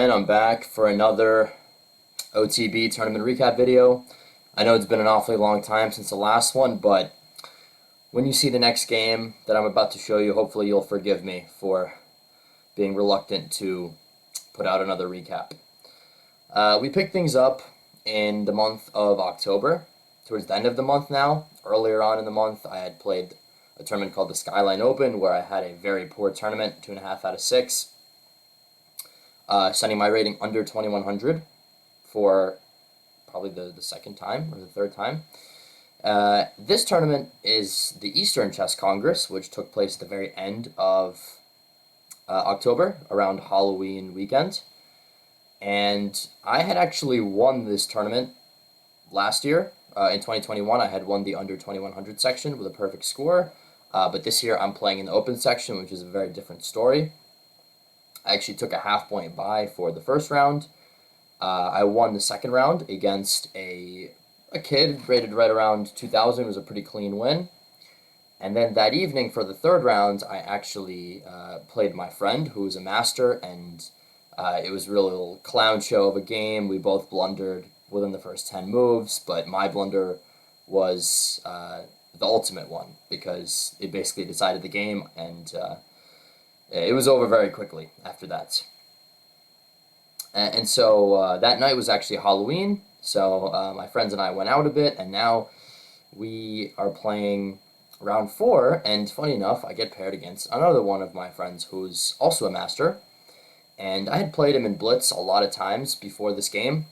again. I'm back for another OTB tournament recap video. I know it's been an awfully long time since the last one, but when you see the next game that I'm about to show you, hopefully you'll forgive me for being reluctant to put out another recap. We picked things up in the month of October, towards the end of the month now. Earlier on in the month, I had played a tournament called the Skyline Open, where I had a very poor tournament, 2.5 out of 6. Sending my rating under 2100 for probably the second time or the third time. This tournament is the Eastern Chess Congress, which took place at the very end of October, around Halloween weekend. And I had actually won this tournament last year. In 2021, I had won the under 2100 section with a perfect score. But this year, I'm playing in the open section, which is a very different story. I actually took a half-point bye for the first round. I won the second round against a kid rated right around 2000. It was a pretty clean win. And then that evening for the third round, I actually played my friend, who was a master, and it was really a little clown show of a game. We both blundered within the first 10 moves, but my blunder was the ultimate one, because it basically decided the game, and it was over very quickly after that. And so that night was actually Halloween, so my friends and I went out a bit, and now we are playing round 4, and funny enough, I get paired against another one of my friends who's also a master, and I had played him in Blitz a lot of times before this game.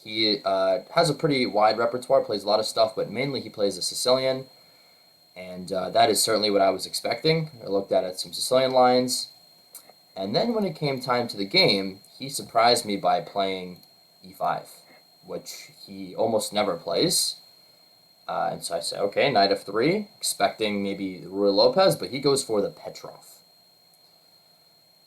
He has a pretty wide repertoire, plays a lot of stuff, but mainly he plays a Sicilian, and that is certainly what I was expecting. I looked at some Sicilian lines, and then when it came time to the game, he surprised me by playing e5, which he almost never plays. And so I said, okay, knight f3, expecting maybe Ruy Lopez, but he goes for the Petrov.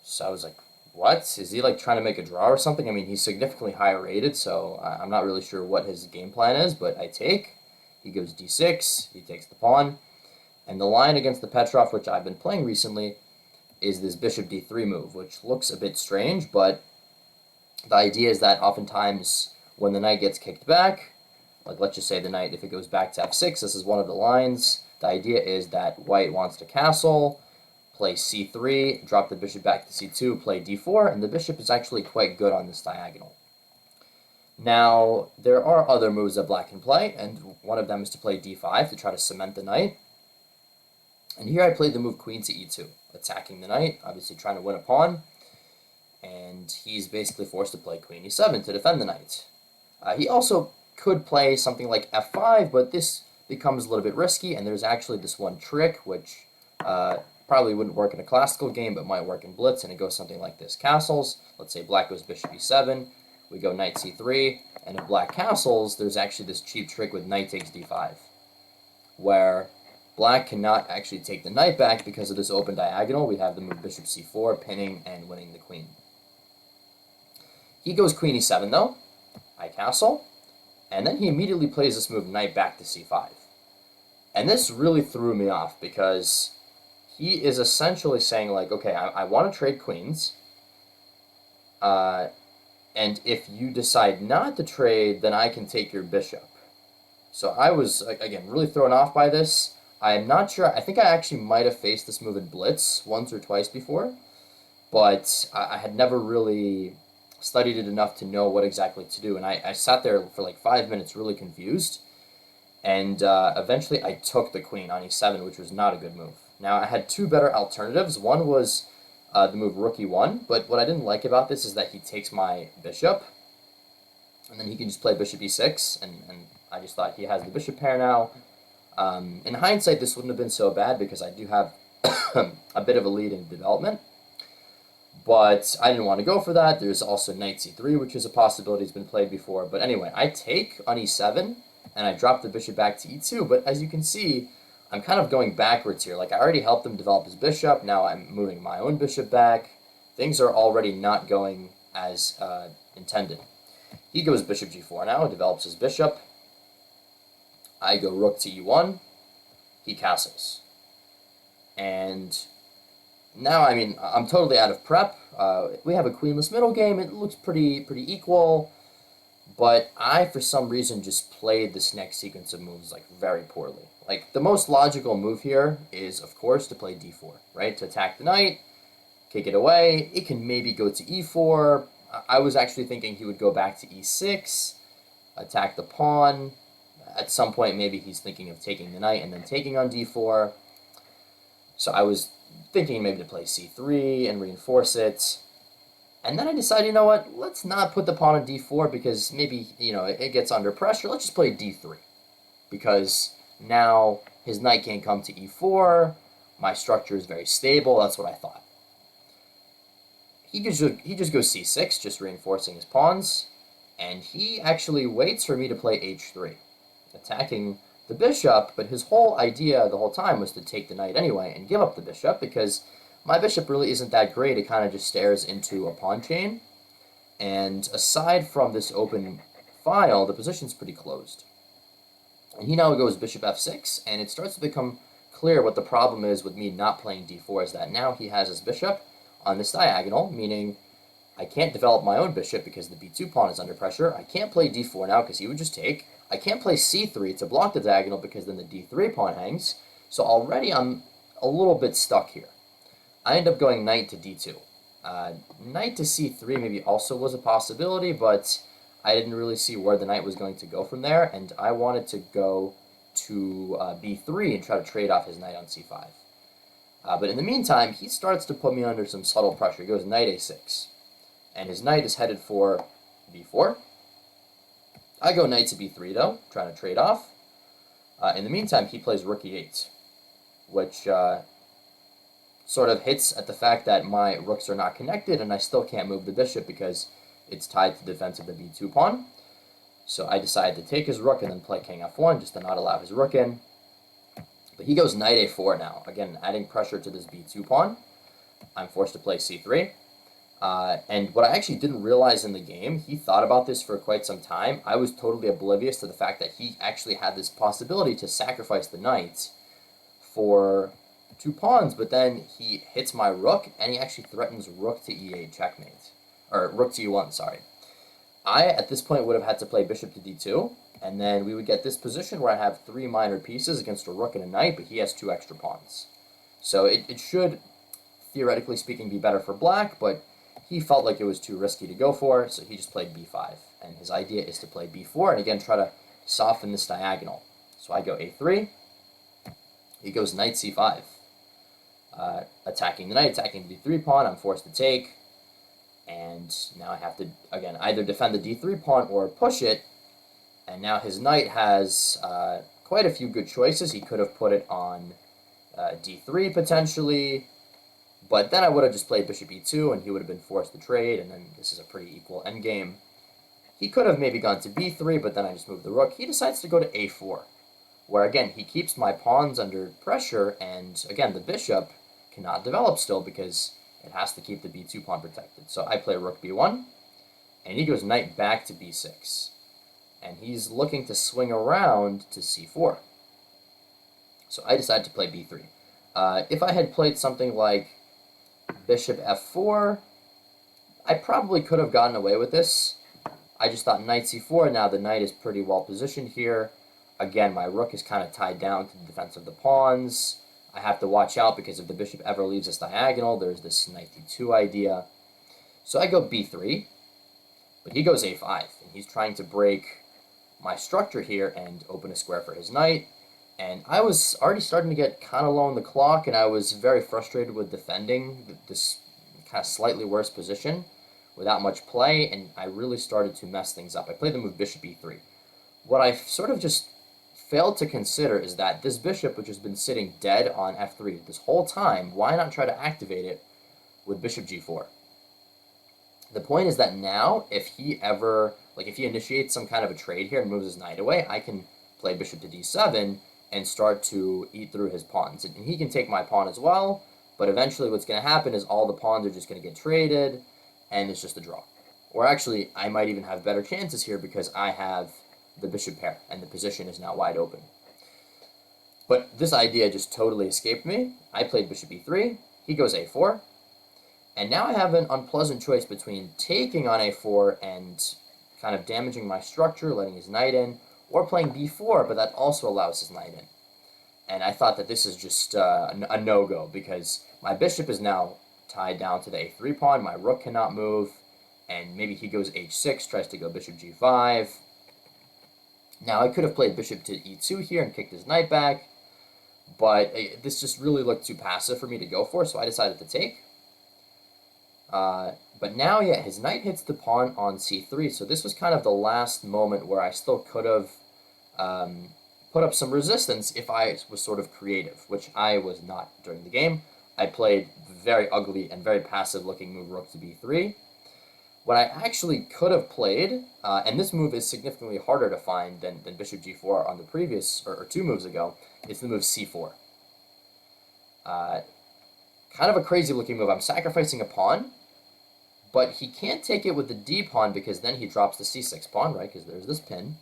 So I was like, what? Is he like trying to make a draw or something? I mean, he's significantly higher rated, so I'm not really sure what his game plan is, but I take. He goes d6, he takes the pawn. And the line against the Petrov, which I've been playing recently, is this bishop d3 move, which looks a bit strange, but the idea is that oftentimes when the knight gets kicked back, like let's just say the knight, if it goes back to f6, this is one of the lines. The idea is that white wants to castle, play c3, drop the bishop back to c2, play d4, and the bishop is actually quite good on this diagonal. Now, there are other moves that black can play, and one of them is to play d5 to try to cement the knight. And here I played the move queen to e2, attacking the knight, obviously trying to win a pawn, and he's basically forced to play queen e7 to defend the knight. He also could play something like f5, but this becomes a little bit risky, and there's actually this one trick, which probably wouldn't work in a classical game, but might work in Blitz, and it goes something like this. Castles, let's say black goes bishop e7, we go knight c3, and if black castles, there's actually this cheap trick with knight takes d5, where black cannot actually take the knight back because of this open diagonal. We have the move bishop c4, pinning and winning the queen. He goes queen e7 though, I castle, and then he immediately plays this move knight back to c5. And this really threw me off, because he is essentially saying like, okay, I want to trade queens, and if you decide not to trade, then I can take your bishop. So I was, again, really thrown off by this. I'm not sure. I think I actually might have faced this move in Blitz once or twice before, but I had never really studied it enough to know what exactly to do. And I sat there for like 5 minutes really confused, and eventually I took the queen on e7, which was not a good move. Now, I had two better alternatives. One was the move rook e1, but what I didn't like about this is that he takes my bishop, and then he can just play bishop e6, and I just thought he has the bishop pair now. In hindsight, this wouldn't have been so bad, because I do have a bit of a lead in development, but I didn't want to go for that. There's also knight c3, which is a possibility, has been played before. But anyway, I take on e7, and I drop the bishop back to e2, but as you can see, I'm kind of going backwards here. Like, I already helped him develop his bishop, now I'm moving my own bishop back. Things are already not going as intended. He goes bishop g4 now, develops his bishop. I go rook to e1, he castles. And Now, I mean, I'm totally out of prep. We have a queenless middle game. It looks pretty equal, but I, for some reason, just played this next sequence of moves like very poorly. Like the most logical move here is, of course, to play d4, right? To attack the knight, kick it away. It can maybe go to e4. I was actually thinking he would go back to e6, attack the pawn. At some point, maybe he's thinking of taking the knight and then taking on d4. So I was thinking maybe to play c3 and reinforce it. And then I decided, you know what, let's not put the pawn on d4 because maybe, it gets under pressure. Let's just play d3 because now his knight can't come to e4. My structure is very stable. That's what I thought. He just goes c6, just reinforcing his pawns. And he actually waits for me to play h3, attacking the bishop, but his whole idea the whole time was to take the knight anyway and give up the bishop because my bishop really isn't that great. It kind of just stares into a pawn chain. And aside from this open file, the position's pretty closed. And he now goes bishop f6, and it starts to become clear what the problem is with me not playing d4 is that now he has his bishop on this diagonal, meaning I can't develop my own bishop because the b2 pawn is under pressure. I can't play d4 now because he would just take. I can't play c3 to block the diagonal because then the d3 pawn hangs. So already I'm a little bit stuck here. I end up going knight to d2. Knight to c3 maybe also was a possibility, but I didn't really see where the knight was going to go from there, and I wanted to go to b3 and try to trade off his knight on c5. But in the meantime, he starts to put me under some subtle pressure. He goes knight a6, and his knight is headed for b4. I go knight to b3, though, trying to trade off. In the meantime, he plays rook e8, which sort of hits at the fact that my rooks are not connected, and I still can't move the bishop because it's tied to the defense of the b2 pawn. So I decide to take his rook and then play king f1 just to not allow his rook in. But he goes knight a4 now, again, adding pressure to this b2 pawn. I'm forced to play c3. And what I actually didn't realize in the game, he thought about this for quite some time. I was totally oblivious to the fact that he actually had this possibility to sacrifice the knight for 2 pawns, but then he hits my rook, and he actually threatens rook to e8 checkmate. Or rook to e1, sorry. I, at this point, would have had to play bishop to d2, and then we would get this position where I have 3 minor pieces against a rook and a knight, but he has 2 extra pawns. So it should, theoretically speaking, be better for black, but he felt like it was too risky to go for, so he just played b5. And his idea is to play b4, and again, try to soften this diagonal. So I go a3, he goes knight c5. Attacking the knight, attacking the d3 pawn, I'm forced to take. And now I have to, again, either defend the d3 pawn or push it. And now his knight has quite a few good choices. He could have put it on d3 potentially. But then I would have just played bishop e2, and he would have been forced to trade, and then this is a pretty equal endgame. He could have maybe gone to b3, but then I just moved the rook. He decides to go to a4, where, again, he keeps my pawns under pressure, and, again, the bishop cannot develop still because it has to keep the b2 pawn protected. So I play rook b1, and he goes knight back to b6. And he's looking to swing around to c4. So I decide to play b3. If I had played something like bishop f4, I probably could have gotten away with this. I just thought knight c4, now the knight is pretty well positioned here. Again, my rook is kind of tied down to the defense of the pawns. I have to watch out because if the bishop ever leaves this diagonal, there's this knight d2 idea. So I go b3, but he goes a5, and he's trying to break my structure here and open a square for his knight. And I was already starting to get kind of low on the clock, and I was very frustrated with defending this kind of slightly worse position without much play, and I really started to mess things up. I played the move bishop e3. What I sort of just failed to consider is that this bishop, which has been sitting dead on f3 this whole time, why not try to activate it with bishop g4? The point is that now, if he initiates some kind of a trade here and moves his knight away, I can play bishop to d7 and start to eat through his pawns. And he can take my pawn as well, but eventually what's going to happen is all the pawns are just going to get traded, and it's just a draw. Or actually, I might even have better chances here because I have the bishop pair, and the position is now wide open. But this idea just totally escaped me. I played bishop e3. he goes a4, and now I have an unpleasant choice between taking on a4 and kind of damaging my structure, letting his knight in, or playing b4, but that also allows his knight in. And I thought that this is just a no-go, because my bishop is now tied down to the a3 pawn, my rook cannot move, and maybe he goes h6, tries to go bishop g5. Now I could have played bishop to e2 here and kicked his knight back, but this just really looked too passive for me to go for, so I decided to take. But now, yeah, his knight hits the pawn on c3, so this was kind of the last moment where I still could have put up some resistance if I was sort of creative, which I was not during the game. I played very ugly and very passive-looking move rook to b3. What I actually could have played, and this move is significantly harder to find than bishop g4 on the previous, or 2 moves ago, is the move c4. Kind of a crazy-looking move. I'm sacrificing a pawn, but he can't take it with the d pawn because then he drops the c6 pawn, right, because there's this pin.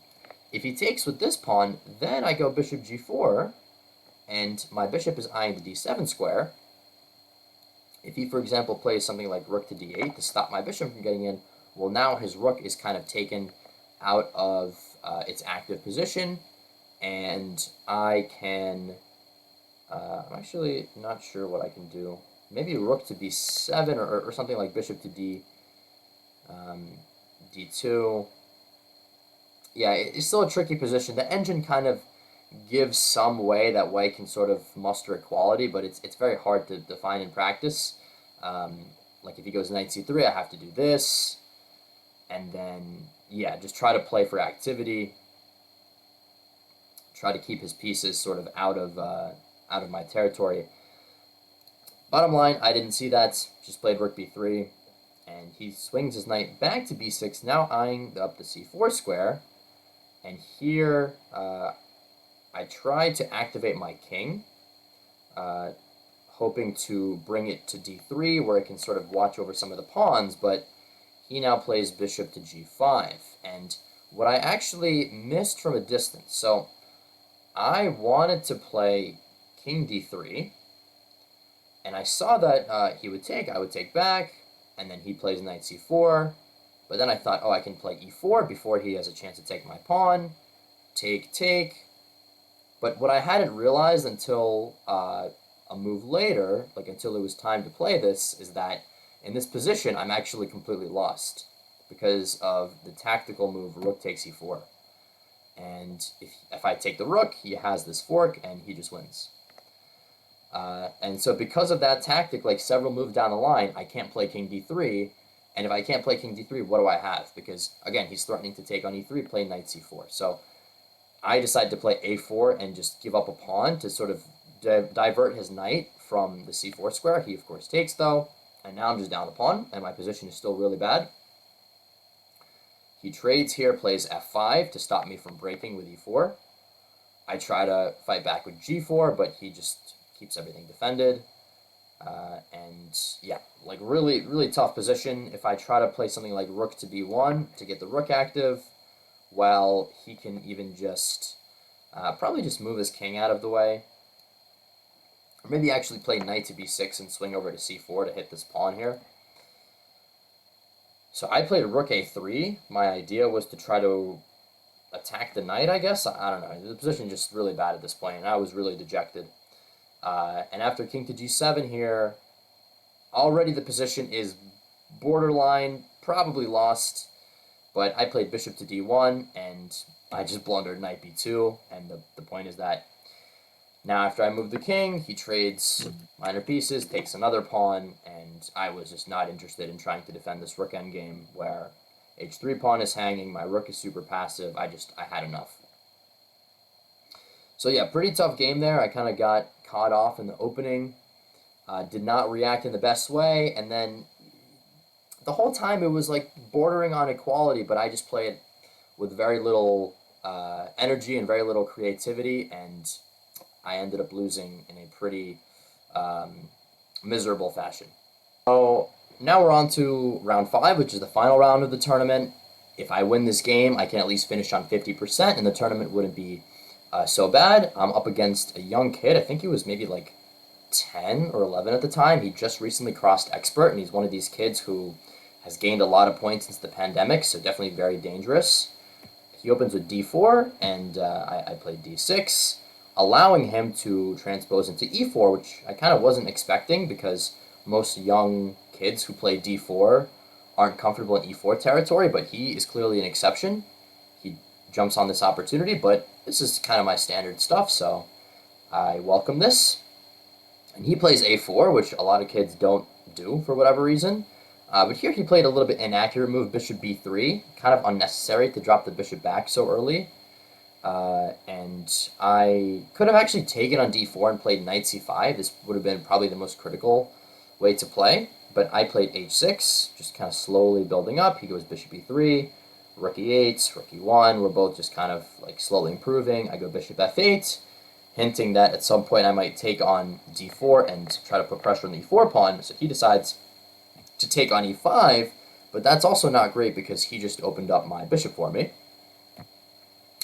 If he takes with this pawn, then I go bishop g4, and my bishop is eyeing the d7 square. If he, for example, plays something like rook to d8 to stop my bishop from getting in, well, now his rook is kind of taken out of its active position, and I can... I'm actually not sure what I can do. Maybe rook to b7 or something like bishop to d2. Yeah, it's still a tricky position. The engine kind of gives some way that white can sort of muster equality, but it's very hard to define in practice. Like if he goes knight c3, I have to do this, and then, yeah, just try to play for activity. Try to keep his pieces sort of out of my territory. Bottom line, I didn't see that. Just played rook b3, and he swings his knight back to b6, now eyeing up the c4 square. And here, I tried to activate my king, hoping to bring it to d3, where it can sort of watch over some of the pawns, but he now plays bishop to g5. And what I actually missed from a distance, so I wanted to play king d3, and I saw that he would take, I would take back, and then he plays knight c4, but then I thought, oh, I can play e4 before he has a chance to take my pawn, take. But what I hadn't realized until a move later, like until it was time to play this, is that in this position, I'm actually completely lost because of the tactical move rook takes e4. And if I take the rook, he has this fork, and he just wins. And so because of that tactic, like several moves down the line, I can't play king d3, and if I can't play king d3, what do I have? Because, again, he's threatening to take on e3, play knight c4. So I decide to play a4 and just give up a pawn to sort of divert his knight from the c4 square. He, of course, takes, though, and now I'm just down a pawn, and my position is still really bad. He trades here, plays f5 to stop me from breaking with e4. I try to fight back with g4, but he just keeps everything defended. And yeah, like really tough position. If I try to play something like rook to b1 to get the rook active, well, he can even just probably just move his king out of the way. Or maybe actually play knight to b6 and swing over to c4 to hit this pawn here. So I played rook a3. My idea was to try to attack the knight, I guess. I don't know. The position is just really bad at this point, and I was really dejected. And after king to g7 here, already the position is borderline, probably lost. But I played bishop to d1, and I just blundered knight b2. And the point is that now after I move the king, he trades minor pieces, takes another pawn, and I was just not interested in trying to defend this rook endgame where h3 pawn is hanging, my rook is super passive. I had enough. So yeah, pretty tough game there. I kind of got caught off in the opening, did not react in the best way, and then the whole time it was like bordering on equality, but I just played with very little energy and very little creativity, and I ended up losing in a pretty miserable fashion. So now we're on to round 5, which is the final round of the tournament. If I win this game, I can at least finish on 50%, and the tournament wouldn't be so bad. I'm up against a young kid. I think he was maybe like 10 or 11 at the time. He just recently crossed expert, and he's one of these kids who has gained a lot of points since the pandemic, so definitely very dangerous. He opens with d4, and I played d6, allowing him to transpose into e4, which I kind of wasn't expecting because most young kids who play d4 aren't comfortable in e4 territory, but he is clearly an exception. He jumps on this opportunity, but this is kind of my standard stuff, so I welcome this. And he plays a4, which a lot of kids don't do for whatever reason. But here he played a little bit inaccurate move, bishop b3, kind of unnecessary to drop the bishop back so early. And I could have actually taken on d4 and played knight c5. This would have been probably the most critical way to play. But I played h6, just kind of slowly building up. He goes bishop e3, rook e8, rook e1. We're both just kind of like slowly improving. I go bishop f8, hinting that at some point I might take on d4 and try to put pressure on the e4 pawn. So he decides to take on e5, but that's also not great because he just opened up my bishop for me.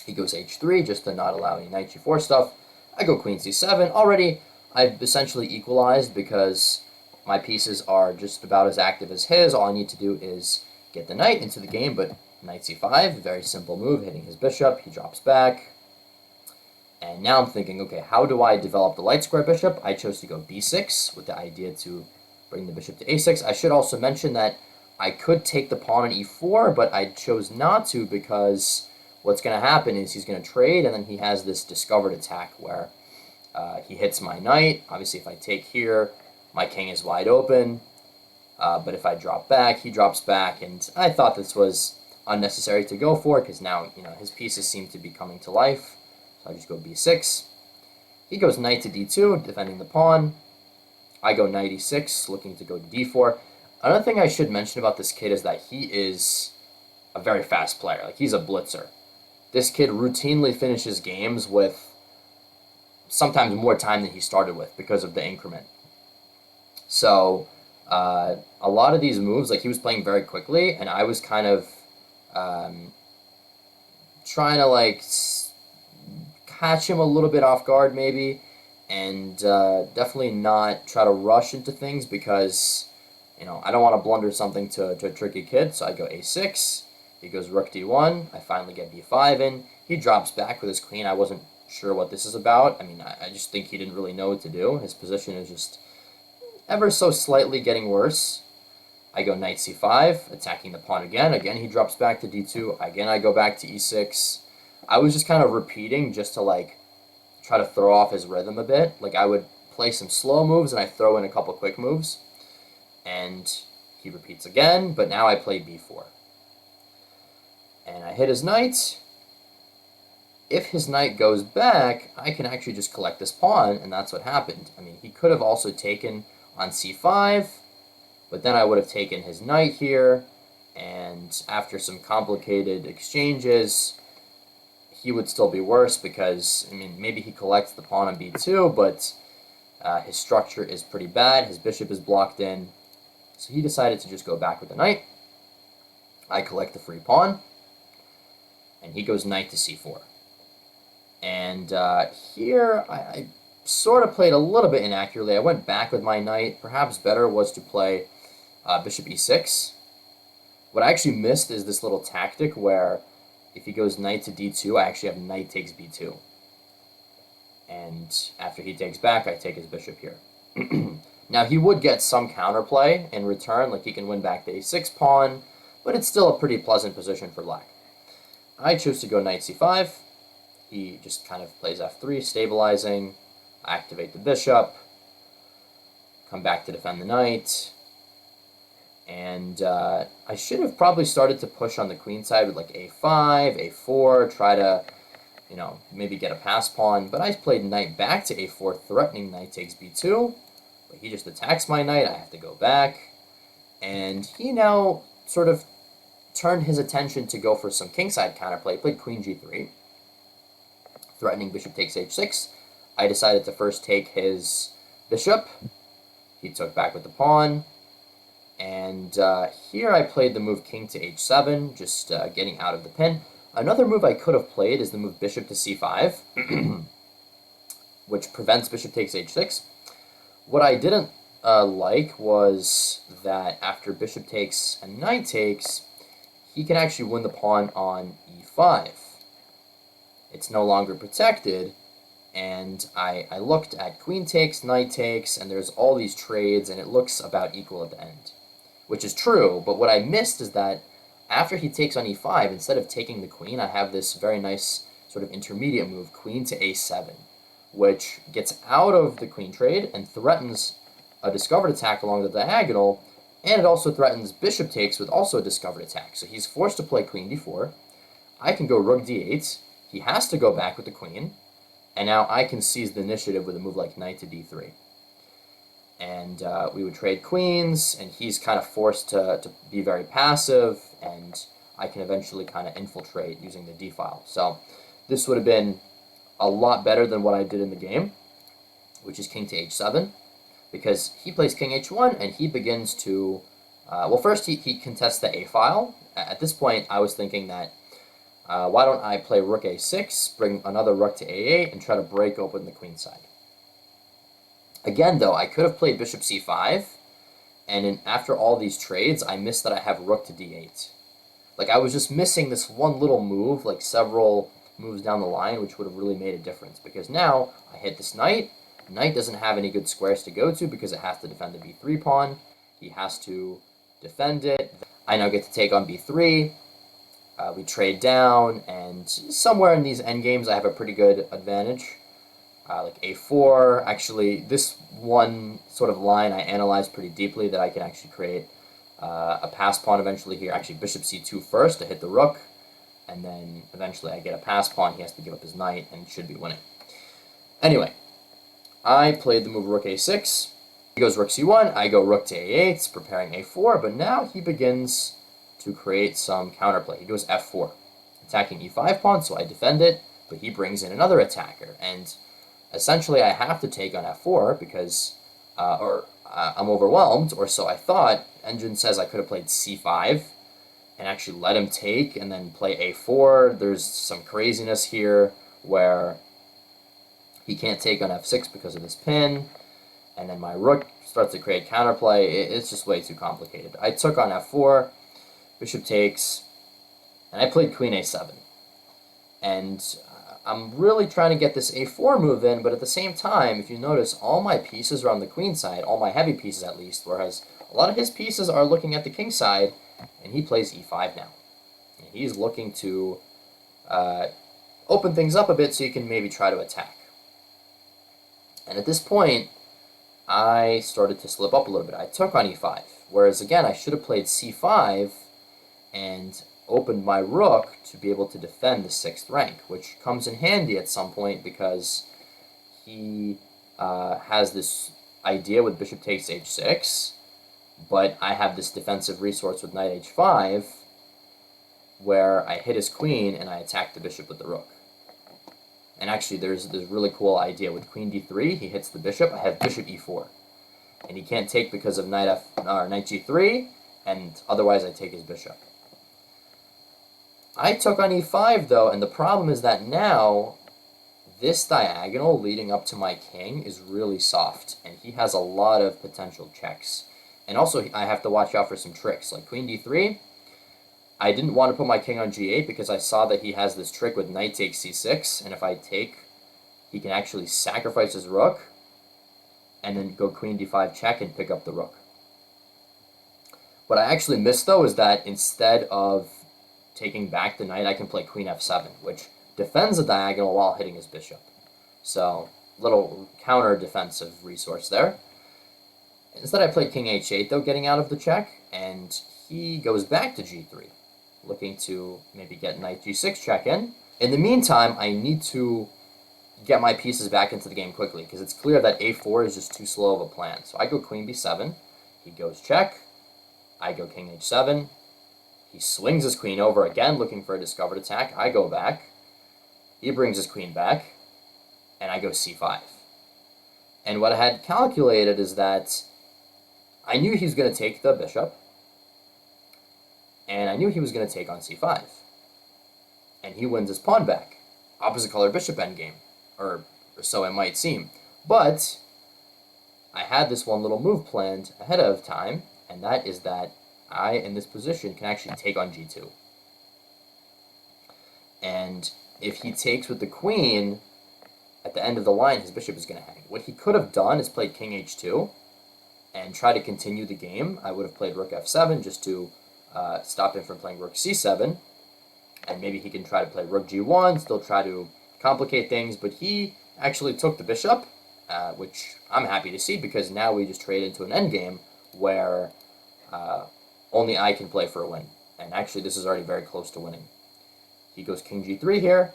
He goes h3 just to not allow any knight g4 stuff. I go queen c7. Already I've essentially equalized because my pieces are just about as active as his. All I need to do is get the knight into the game, but knight c5, very simple move, hitting his bishop. He drops back. And now I'm thinking, okay, how do I develop the light square bishop? I chose to go b6 with the idea to bring the bishop to a6. I should also mention that I could take the pawn on e4, but I chose not to because what's going to happen is he's going to trade, and then he has this discovered attack where he hits my knight. Obviously, if I take here, my king is wide open. But if I drop back, he drops back, and I thought this was unnecessary to go for because now his pieces seem to be coming to life. So I just go b6. He goes knight to d2, defending the pawn. I go knight e6, looking to go to d4. Another thing I should mention about this kid is that he is a very fast player. Like, he's a blitzer. This kid routinely finishes games with sometimes more time than he started with because of the increment. So a lot of these moves, like, he was playing very quickly, and I was kind of trying to, like, catch him a little bit off guard maybe, and definitely not try to rush into things because, I don't want to blunder something to a tricky kid. So I go a6, he goes rook d1, I finally get b5 in, he drops back with his queen. I wasn't sure what this is about. I mean, I just think he didn't really know what to do. His position is just ever so slightly getting worse. I go knight c5, attacking the pawn again. Again, he drops back to d2. Again, I go back to e6. I was just kind of repeating just to, like, try to throw off his rhythm a bit. Like, I would play some slow moves and I throw in a couple quick moves. And he repeats again, but now I play b4. And I hit his knight. If his knight goes back, I can actually just collect this pawn, and that's what happened. I mean, he could have also taken on c5, but then I would have taken his knight here, and after some complicated exchanges, he would still be worse because, I mean, maybe he collects the pawn on b2, but his structure is pretty bad. His bishop is blocked in, so he decided to just go back with the knight. I collect the free pawn, and he goes knight to c4. And here I sort of played a little bit inaccurately. I went back with my knight. Perhaps better was to play bishop e6. What I actually missed is this little tactic where if he goes knight to d2, I actually have knight takes b2. And after he takes back, I take his bishop here. Now, he would get some counterplay in return, like he can win back the a6 pawn, but it's still a pretty pleasant position for black. I choose to go knight c5. He just kind of plays f3, stabilizing. I activate the bishop, come back to defend the knight, and I should have probably started to push on the queen side with like a5, a4, try to, maybe get a pass pawn, but I played knight back to a4, threatening knight takes b2, but he just attacks my knight. I have to go back, and he now sort of turned his attention to go for some kingside counterplay. He played queen g3, threatening bishop takes h6. I decided to first take his bishop. He took back with the pawn. And here I played the move king to h7, just getting out of the pin. Another move I could have played is the move bishop to c5, which prevents bishop takes h6. What I didn't like was that after bishop takes and knight takes, he can actually win the pawn on e5. It's no longer protected, and I looked at queen takes, knight takes, and there's all these trades, and it looks about equal at the end, which is true, but what I missed is that after he takes on e5, instead of taking the queen, I have this very nice sort of intermediate move, queen to a7, which gets out of the queen trade and threatens a discovered attack along the diagonal, and it also threatens bishop takes with also a discovered attack. So he's forced to play queen d4. I can go rook d8. He has to go back with the queen, and now I can seize the initiative with a move like knight to d3. And we would trade queens, and he's kind of forced to be very passive, and I can eventually kind of infiltrate using the d-file. So this would have been a lot better than what I did in the game, which is king to h7, because he plays king h1, and he begins to, well, first he contests the a-file. At this point, I was thinking that, why don't I play rook a6, bring another rook to a8, and try to break open the queen side. Again, though, I could have played bishop c5, and after all these trades, I missed that I have rook to d8. Like, I was just missing this one little move, like several moves down the line, which would have really made a difference, because now I hit this knight. Knight doesn't have any good squares to go to because it has to defend the b3 pawn. He has to defend it. I now get to take on b3. We trade down, and somewhere in these endgames, I have a pretty good advantage. Like a4. Actually, this one sort of line I analyzed pretty deeply that I can actually create a pass pawn eventually here. Actually, bishop c2 first to hit the rook, and then eventually I get a pass pawn. He has to give up his knight and should be winning. Anyway, I played the move rook a6. He goes rook c1. I go rook to a8, preparing a4, but now he begins to create some counterplay. He goes f4, attacking e5 pawn, so I defend it, but he brings in another attacker, and essentially I have to take on f4 because, I'm overwhelmed, or so I thought. Engine says I could have played c5 and actually let him take and then play a4. There's some craziness here where he can't take on f6 because of this pin, and then my rook starts to create counterplay. It's just way too complicated. I took on f4, bishop takes, and I played queen a7. And I'm really trying to get this a4 move in, but at the same time, if you notice, all my pieces are on the queen side, all my heavy pieces at least, whereas a lot of his pieces are looking at the king side, and he plays e5 now. And he's looking to open things up a bit so you can maybe try to attack. And at this point, I started to slip up a little bit. I took on e5, whereas again, I should have played c5 and opened my rook to be able to defend the 6th rank, which comes in handy at some point because he has this idea with bishop takes h6, but I have this defensive resource with knight h5 where I hit his queen and I attack the bishop with the rook. And actually there's this really cool idea with queen d3, he hits the bishop, I have bishop e4. And he can't take because of knight g3, and otherwise I take his bishop. I took on e5 though, and the problem is that now this diagonal leading up to my king is really soft, and he has a lot of potential checks. And also I have to watch out for some tricks, like queen d3. I didn't want to put my king on g8 because I saw that he has this trick with knight takes c6, and if I take, he can actually sacrifice his rook, and then go queen d5 check and pick up the rook. What I actually missed though is that instead of taking back the knight, I can play queen f7, which defends the diagonal while hitting his bishop. So, little counter-defensive resource there. Instead, I played king h8, though, getting out of the check, and he goes back to g3, looking to maybe get knight g6 check in. In the meantime, I need to get my pieces back into the game quickly, because it's clear that a4 is just too slow of a plan. So I go queen b7, he goes check, I go king h7, he swings his queen over again, looking for a discovered attack. I go back. He brings his queen back, and I go c5. And what I had calculated is that I knew he was going to take the bishop, and I knew he was going to take on c5. And he wins his pawn back. Opposite color bishop endgame, or so it might seem. But I had this one little move planned ahead of time, and that is that I, in this position, can actually take on g2. And if he takes with the queen, at the end of the line, his bishop is going to hang. What he could have done is played king h2 and try to continue the game. I would have played rook f7 just to stop him from playing rook c7, and maybe he can try to play rook g1, still try to complicate things, but he actually took the bishop, which I'm happy to see, because now we just trade into an endgame where only I can play for a win. And actually, this is already very close to winning. He goes king g3 here.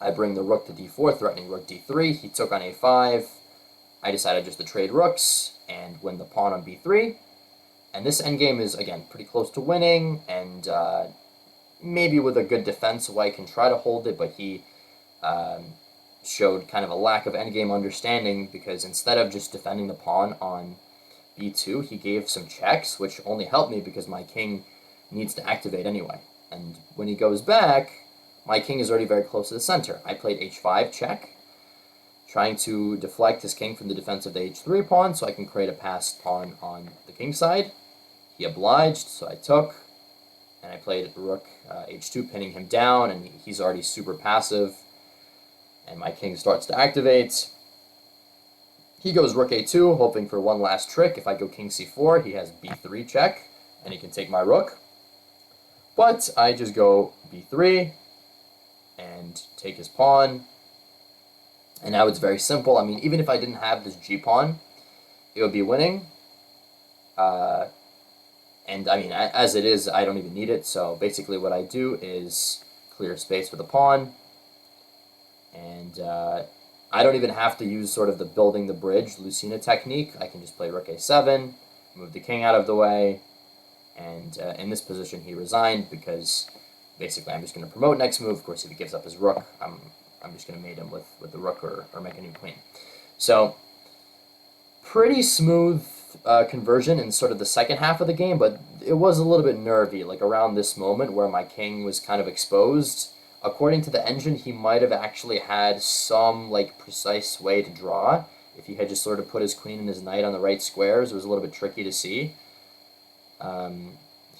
I bring the rook to d4, threatening rook d3. He took on a5. I decided just to trade rooks and win the pawn on b3. And this endgame is, again, pretty close to winning, and maybe with a good defense, White can try to hold it, but he showed kind of a lack of endgame understanding, because instead of just defending the pawn on b2, he gave some checks, which only helped me because my king needs to activate anyway. And when he goes back, my king is already very close to the center. I played h5 check, trying to deflect his king from the defense of the h3 pawn so I can create a passed pawn on the king side. He obliged, so I took, and I played rook h2, pinning him down, and he's already super passive, and my king starts to activate. He goes rook a2, hoping for one last trick. If I go king c4, he has b3 check, and he can take my rook. But I just go b3 and take his pawn, and now it's very simple. I mean, even if I didn't have this g-pawn, it would be winning. And I mean, as it is, I don't even need it. So basically what I do is clear space for the pawn. And I don't even have to use sort of the building the bridge Lucina technique. I can just play rook a7, move the king out of the way. And in this position, he resigned because basically I'm just going to promote next move. Of course, if he gives up his rook, I'm just going to mate him with the rook or make a new queen. So pretty smooth conversion in sort of the second half of the game, but it was a little bit nervy, like around this moment where my king was kind of exposed. According to the engine, he might have actually had some like precise way to draw. If he had just sort of put his queen and his knight on the right squares, it was a little bit tricky to see.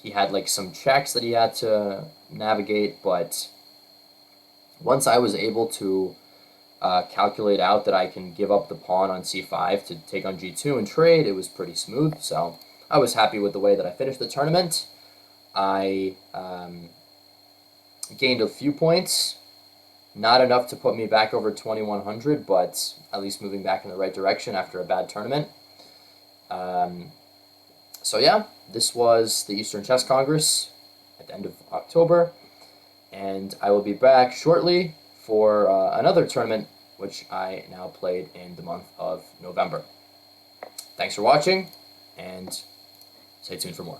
He had like some checks that he had to navigate, but once I was able to calculate out that I can give up the pawn on c5 to take on g2 and trade, it was pretty smooth. So I was happy with the way that I finished the tournament. I gained a few points, not enough to put me back over 2100, but at least moving back in the right direction after a bad tournament. So yeah, this was the Eastern Chess Congress at the end of October, and I will be back shortly for another tournament, which I now played in the month of November. Thanks for watching, and stay tuned for more.